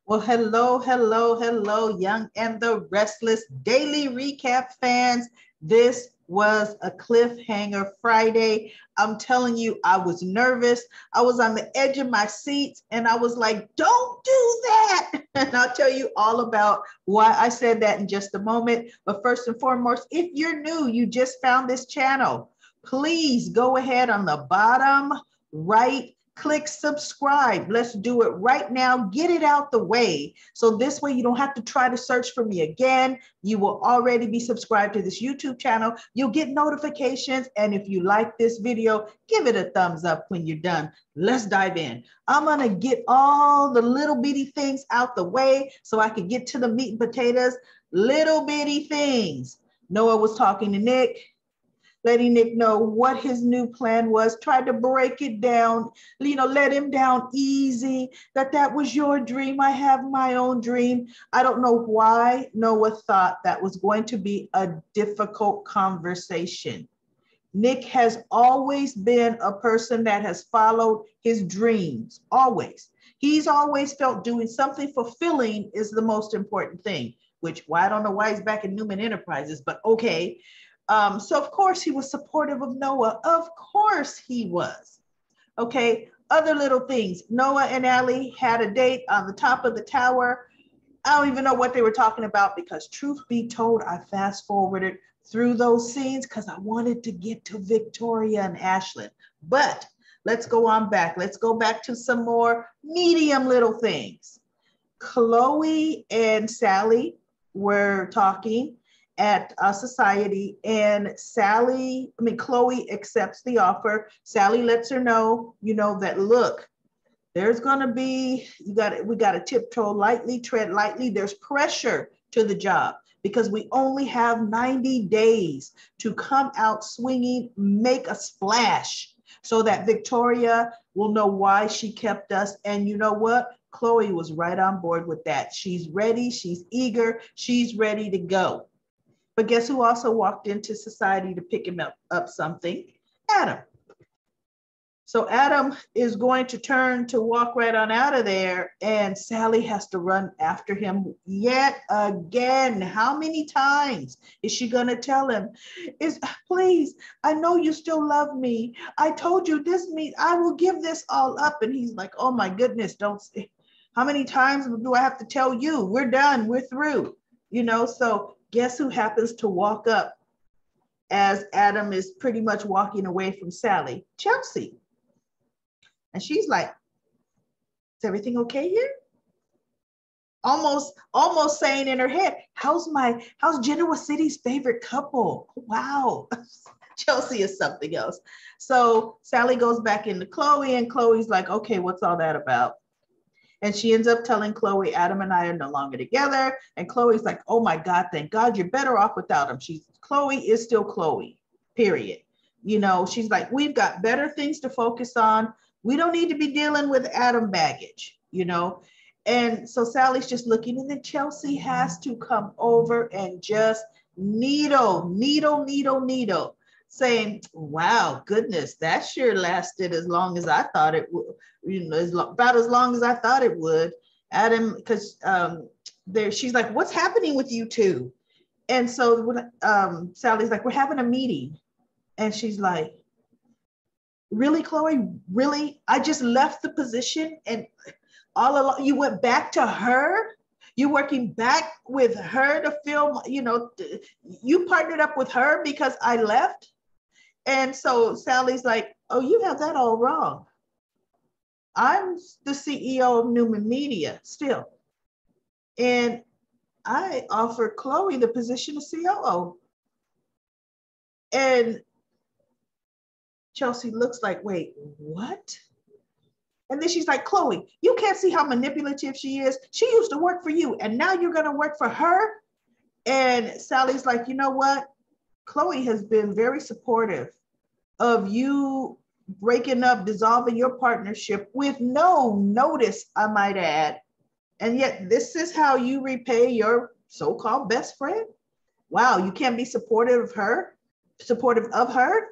Well, hello, Young and the Restless Daily Recap fans. This was a cliffhanger Friday. I'm telling you, I was nervous. I was on the edge of my seat and I was like, don't do that. And I'll tell you all about why I said that in just a moment. But first and foremost, if you're new, you just found this channel, please go ahead on the bottom right, click subscribe. Let's do it right now. Get it out the way. So this way you don't have to try to search for me again. You will already be subscribed to this YouTube channel. You'll get notifications. And if you like this video, give it a thumbs up when you're done. Let's dive in. I'm going to get all the little bitty things out the way so I can get to the meat and potatoes. Little bitty things. Noah was talking to Nick, letting Nick know what his new plan was, tried to break it down, let him down easy, that was your dream. I have my own dream. I don't know why Noah thought that was going to be a difficult conversation. Nick has always been a person that has followed his dreams, always. He's always felt doing something fulfilling is the most important thing, which, well, I don't know why he's back in Newman Enterprises, but okay. So of course he was supportive of Noah. Of course he was. Okay. Other little things. Noah and Allie had a date on the top of the tower. I don't even know what they were talking about because truth be told, I fast forwarded through those scenes because I wanted to get to Victoria and Ashlyn. But let's go on back. Let's go back to some more medium little things. Chloe and Sally were talking at society, and Chloe accepts the offer. Sally lets her know, that look, there's gonna be, we gotta tiptoe lightly, tread lightly. There's pressure to the job because we only have 90 days to come out swinging, make a splash so that Victoria will know why she kept us. And you know what? Chloe was right on board with that. She's ready, she's eager, she's ready to go. But guess who also walked into society to pick him up something? Adam. So Adam is going to turn to walk right on out of there, and Sally has to run after him yet again. How many times is she going to tell him, please, I know you still love me. I told you this means I will give this all up. And he's like, oh my goodness, don't. How many times do I have to tell you? We're done. We're through. So guess who happens to walk up as Adam is pretty much walking away from Sally? Chelsea. And she's like, is everything okay here? Almost saying in her head, how's Genoa City's favorite couple? Wow. Chelsea is something else. So Sally goes back into Chloe, and Chloe's like, okay, what's all that about? And she ends up telling Chloe, Adam and I are no longer together. And Chloe's like, oh my God, thank God, you're better off without him. Chloe is still Chloe, period. She's like, we've got better things to focus on. We don't need to be dealing with Adam baggage, And so Sally's just looking, and then Chelsea has to come over and just needle, saying, wow, goodness, that sure lasted as long as I thought it would, about as long as I thought it would. Adam, because she's like, what's happening with you two? And so Sally's like, we're having a meeting. And she's like, really, Chloe? Really? I just left the position and all along you went back to her? You're working back with her to film, you partnered up with her because I left? And so Sally's like, oh, you have that all wrong. I'm the CEO of Newman Media still. And I offered Chloe the position of COO. And Chelsea looks like, wait, what? And then she's like, Chloe, you can't see how manipulative she is. She used to work for you, and now you're going to work for her? And Sally's like, you know what? Chloe has been very supportive of you breaking up, dissolving your partnership with no notice, I might add. And yet this is how you repay your so-called best friend? Wow, you can't be supportive of her?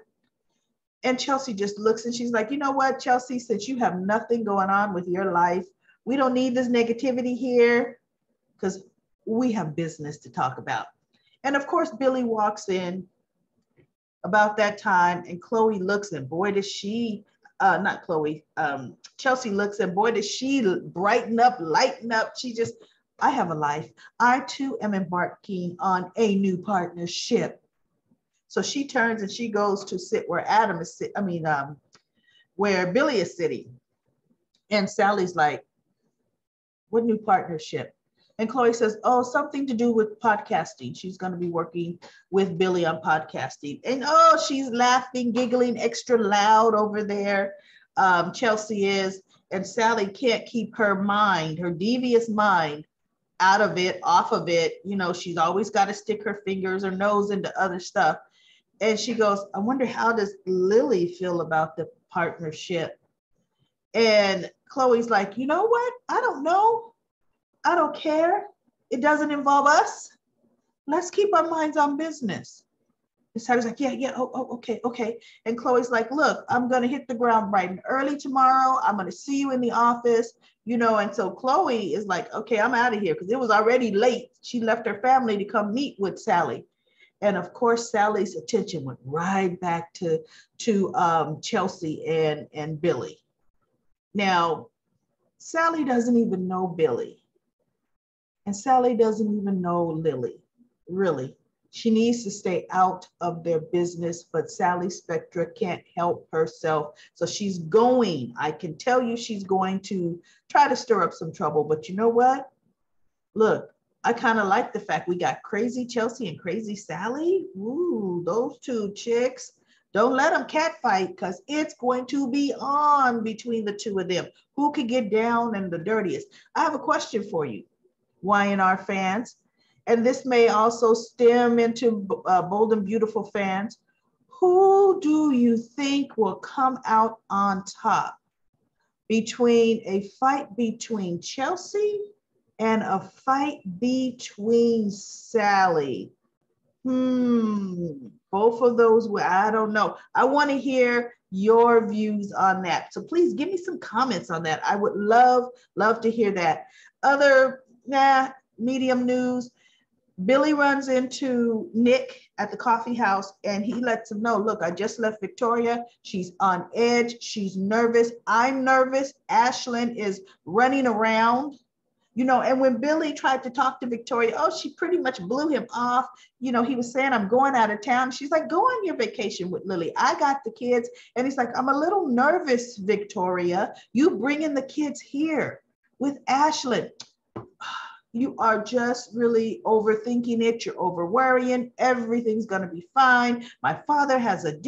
And Chelsea just looks and she's like, you know what, Chelsea, since you have nothing going on with your life We don't need this negativity here because we have business to talk about. And of course, Billy walks in about that time, and Chloe looks, and boy, does she, not Chloe, Chelsea looks, and boy, does she brighten up, lighten up. She just, I have a life. I too am embarking on a new partnership. So she turns and she goes to sit where Adam is where Billy is sitting. And Sally's like, what new partnership? And Chloe says, oh, something to do with podcasting. She's going to be working with Billy on podcasting. And oh, she's laughing, giggling extra loud over there. Chelsea is. And Sally can't keep her mind, her devious mind, out of it, off of it. You know, she's always got to stick her fingers or nose into other stuff. And she goes, I wonder, how does Lily feel about the partnership? And Chloe's like, you know what? I don't know. I don't care. It doesn't involve us. Let's keep our minds on business. And Sally's like, yeah, okay. And Chloe's like, look, I'm going to hit the ground bright and early tomorrow. I'm going to see you in the office, you know. And so Chloe is like, okay, I'm out of here, because it was already late. She left her family to come meet with Sally. And of course, Sally's attention went right back to Chelsea and Billy. Now, Sally doesn't even know Billy. And Sally doesn't even know Lily, really. She needs to stay out of their business, but Sally Spectra can't help herself. So she's going, I can tell you, she's going to try to stir up some trouble. But you know what? Look, I kind of like the fact we got crazy Chelsea and crazy Sally. Ooh, those two chicks. Don't let them catfight, because it's going to be on between the two of them. Who could get down and the dirtiest? I have a question for you, YNR fans, and this may also stem into Bold and Beautiful fans. Who do you think will come out on top between a fight between Chelsea and a fight between Sally? Both of those, I don't know. I want to hear your views on that. So please give me some comments on that. I would love to hear that. Other medium news, Billy runs into Nick at the coffee house, and he lets him know, look, I just left Victoria. She's on edge. She's nervous. I'm nervous. Ashlyn is running around. You know, and when Billy tried to talk to Victoria, oh, she pretty much blew him off. You know, he was saying, I'm going out of town. She's like, go on your vacation with Lily. I got the kids. And he's like, I'm a little nervous, Victoria. You bringing the kids here with Ashlyn. You are just really overthinking it. You're over worrying. Everything's going to be fine. My father has a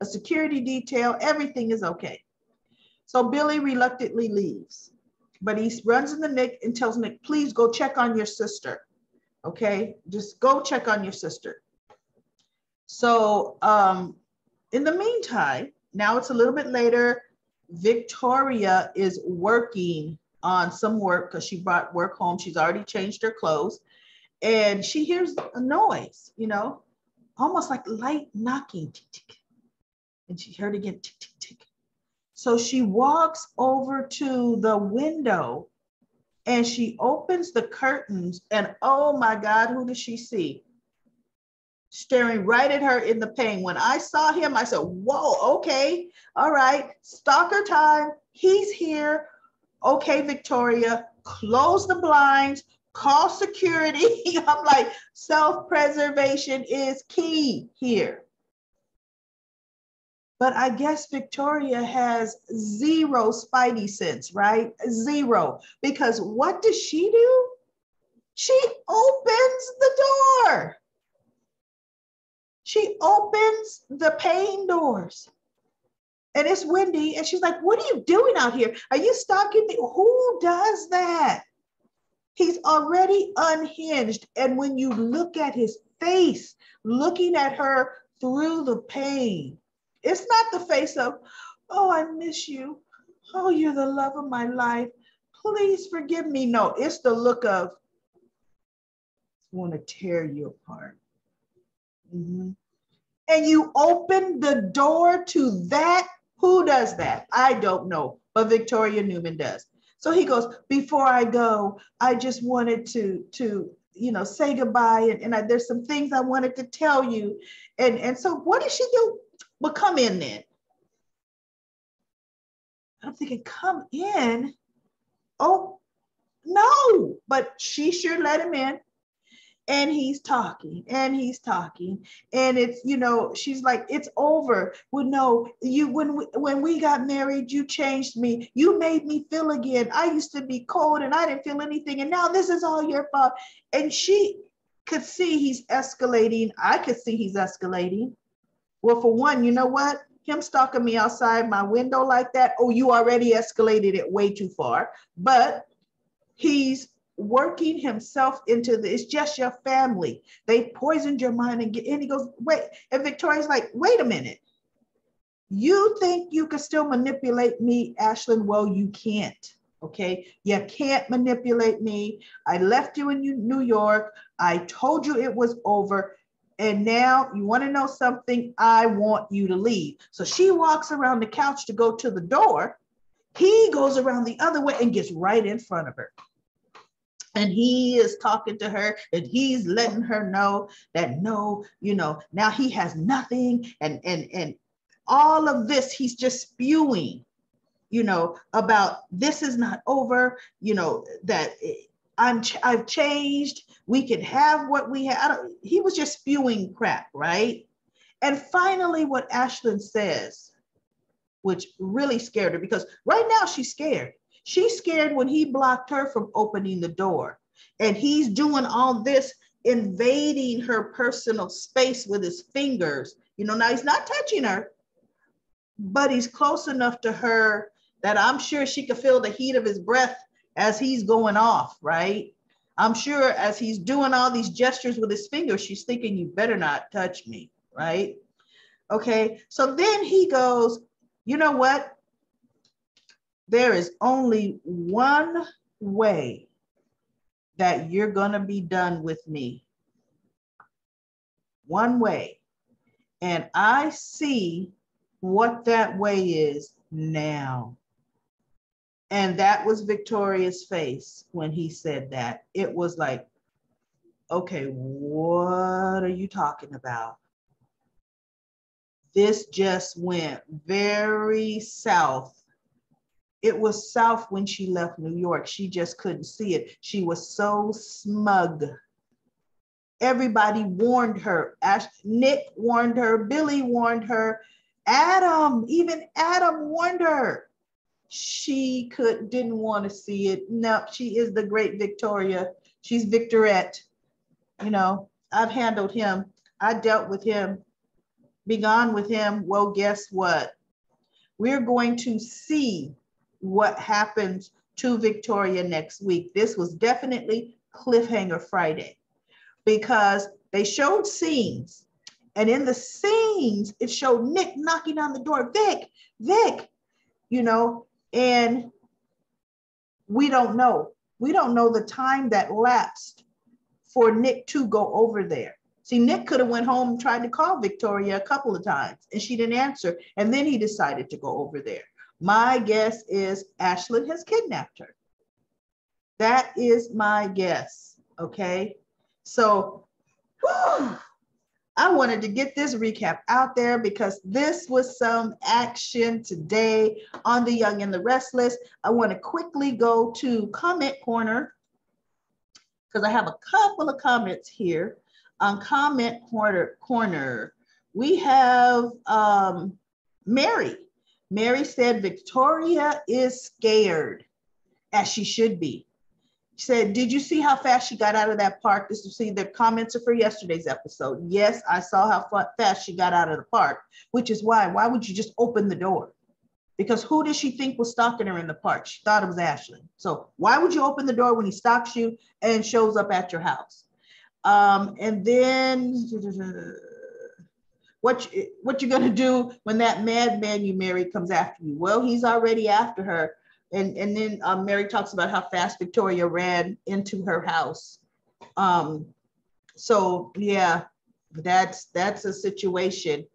security detail. Everything is okay. So Billy reluctantly leaves. But he runs into Nick and tells Nick, please go check on your sister. Okay, just go check on your sister. So in the meantime, now it's a little bit later, Victoria is working on some work because she brought work home. She's already changed her clothes. And she hears a noise, you know, almost like light knocking. Tick, tick. And she heard again, tick, tick, tick. So she walks over to the window and she opens the curtains, and oh my God, who does she see? Staring right at her in the pane. When I saw him, I said, whoa, okay, all right, stalker time, he's here. Okay, Victoria, close the blinds, call security. I'm like, self-preservation is key here. But I guess Victoria has zero spidey sense, right? Zero. Because what does she do? She opens the door. She opens the pane doors. And it's windy. And she's like, what are you doing out here? Are you stalking me? Who does that? He's already unhinged. And when you look at his face, looking at her through the pane, it's not the face of, oh, I miss you. Oh, you're the love of my life. Please forgive me. No, it's the look of, I want to tear you apart. And you open the door to that? Who does that? I don't know, but Victoria Newman does. So he goes, before I go, I just wanted to say goodbye. And there's some things I wanted to tell you. And so what did she do? Well, come in then. I'm thinking, come in? Oh, no. But she sure let him in. And he's talking and he's talking, and it's, she's like, it's over. Well, no, when we got married, you changed me. You made me feel again. I used to be cold and I didn't feel anything, and now this is all your fault. And she could see he's escalating. I could see he's escalating. Well, for one, you know what? Him stalking me outside my window like that, oh, you already escalated it way too far. But he's working himself into the, it's just your family. They poisoned your mind and he goes, wait. And Victoria's like, wait a minute. You think you can still manipulate me, Ashlyn? Well, you can't. Okay. You can't manipulate me. I left you in New York. I told you it was over. And now you want to know something? I want you to leave. So she walks around the couch to go to the door. He goes around the other way and gets right in front of her. And he is talking to her and he's letting her know that no, now he has nothing. And all of this, he's just spewing, about this is not over, that I've changed. We can have what we have. He was just spewing crap, right? And finally, what Ashlyn says, which really scared her, because right now she's scared. She's scared when he blocked her from opening the door. And he's doing all this, invading her personal space with his fingers. Now he's not touching her, but he's close enough to her that I'm sure she could feel the heat of his breath as he's going off, right? I'm sure as he's doing all these gestures with his fingers, she's thinking, you better not touch me, right? Okay, so then he goes, you know what? There is only one way that you're going to be done with me. One way. And I see what that way is now. And that was Victoria's face when he said that. It was like, okay, what are you talking about? This just went very south. It was south when she left New York. She just couldn't see it. She was so smug. Everybody warned her. Nick warned her. Billy warned her. Even Adam warned her. She didn't want to see it. No, she is the great Victoria. She's Victorette. I've handled him. I dealt with him. Be gone with him. Well, guess what? We're going to see what happens to Victoria next week. This was definitely Cliffhanger Friday because they showed scenes, and in the scenes, it showed Nick knocking on the door, Vic, and we don't know. We don't know the time that lapsed for Nick to go over there. See, Nick could have went home and tried to call Victoria a couple of times and she didn't answer. And then he decided to go over there. My guess is Ashlyn has kidnapped her. That is my guess. Okay. So I wanted to get this recap out there because this was some action today on The Young and the Restless. I want to quickly go to comment corner because I have a couple of comments here. On comment corner, we have Mary. Mary said Victoria is scared, as she should be. She said, did you see how fast she got out of that park? This, you see, the comments are for yesterday's episode. Yes, I saw how fast she got out of the park, which is why would you just open the door? Because who did she think was stalking her in the park? She thought it was Ashlyn. So why would you open the door when he stalks you and shows up at your house? And then what you're gonna do when that madman you married comes after you? Well, he's already after her. And then Mary talks about how fast Victoria ran into her house. So yeah, that's a situation.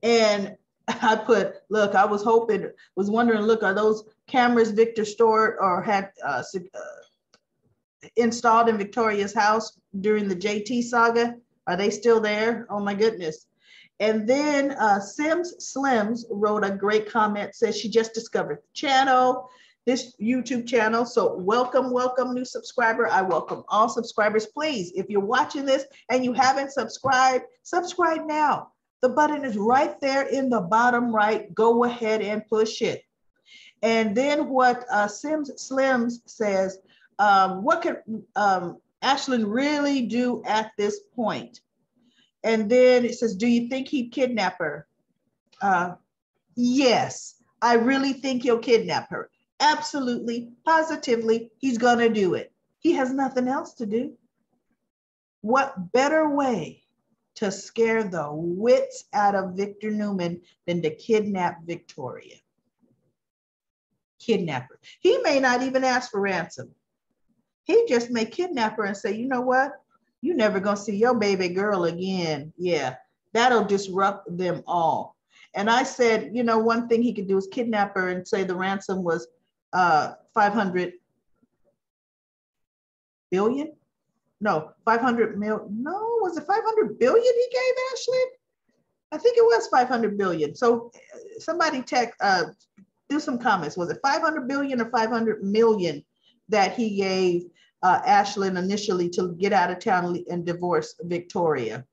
And I put, look, I was wondering, look, are those cameras Victor stored or had installed in Victoria's house during the JT saga? Are they still there? Oh my goodness. And then Sims Slims wrote a great comment, says she just discovered the channel, this YouTube channel. So welcome, welcome, new subscriber. I welcome all subscribers. Please, if you're watching this and you haven't subscribed, subscribe now. The button is right there in the bottom right. Go ahead and push it. And then what Sims Slims says, what can Ashlyn really do at this point? And then it says, do you think he'd kidnap her? Yes, I really think he'll kidnap her. Absolutely, positively, he's gonna do it. He has nothing else to do. What better way to scare the wits out of Victor Newman than to kidnap Victoria? Kidnap her. He may not even ask for ransom. He just may kidnap her and say, you know what? You're never going to see your baby girl again. Yeah, that'll disrupt them all. And I said, you know, one thing he could do is kidnap her and say the ransom was 500 billion? No, 500 mil. No, was it 500 billion he gave Ashlyn? I think it was 500 billion. So somebody do some comments. Was it 500 billion or 500 million that he gave Ashlyn initially to get out of town and divorce Victoria?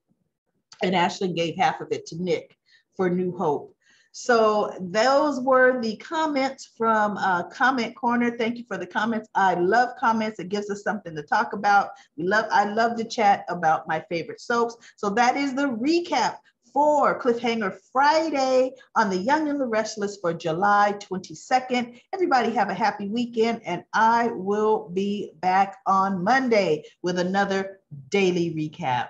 And Ashlyn gave half of it to Nick for New Hope. So those were the comments from Comment Corner. Thank you for the comments. I love comments. It gives us something to talk about. I love to chat about my favorite soaps. So that is the recap for Cliffhanger Friday on The Young and the Restless for July 22nd. Everybody have a happy weekend, and I will be back on Monday with another daily recap.